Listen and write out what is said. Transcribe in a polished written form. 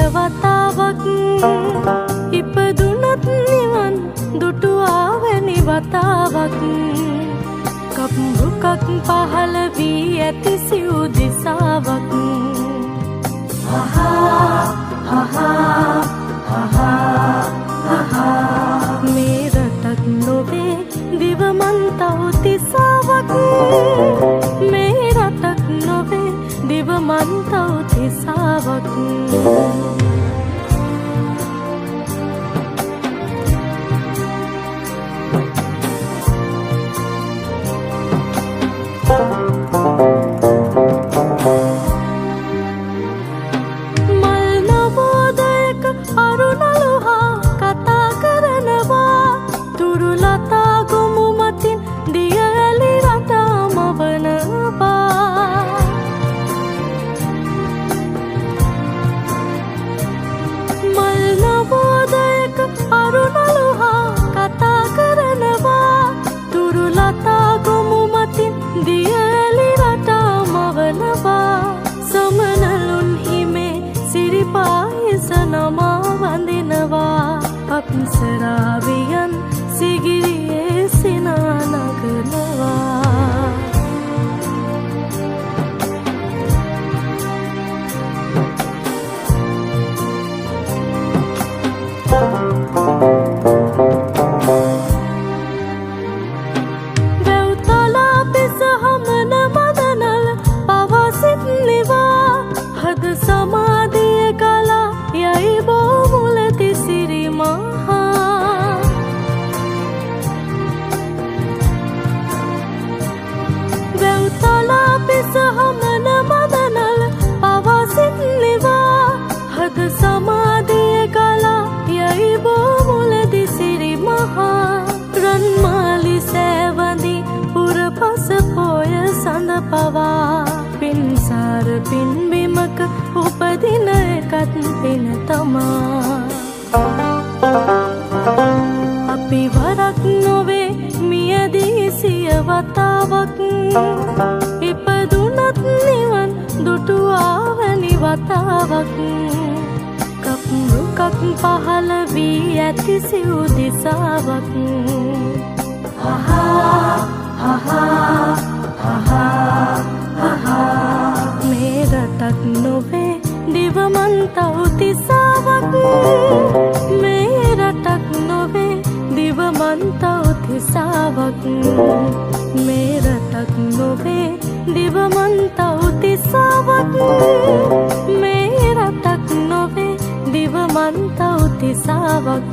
වතාවක් ඉපදුනත් නිවන් දුටු ආවැනි වතාවක් කප්රුකක් පහළ වී ඇති සිව් දිසාවක් මේ රටක් නොවේ දිවමන්තව තිසාවක් මේ රටක් නොවේ දිවමන්තව තිසාවක් අප්සරාවියන් සිගිරියේ සිනා නගනවා වැව්තලා පිස හමන මදනල පවා සිට්නිවා හද සමාධිය කලා යයි බෝ මුලති සිරිමා හමන මදනල පවා සිට්නිවා හද සමාධිය කලා යයි බෝ මුලදි සිරි මහා රන්මාලි සෑවඳි පුරපස පෝය සඳ පවා පින්සාර පින්බිමක උපදින එකත් පින තමා අපි වරක් නොවේ මියදී සිය වතාවක් ඉපදුනත් නිවන් දුටු ආවැනි වතාවක් කප්රුකක් පහළ වී ඇති සිව් දිසාවක් මේ රටක් නොවේ දිවමන්තව තිසාවක් මේ රටක් නොවේ දිවමන්තව තිසාවක් මේ රටක් නොවේ දිවමන්තව තිසාවක් මේ රටක් නොවේ දිවමන්තව තිසාවක්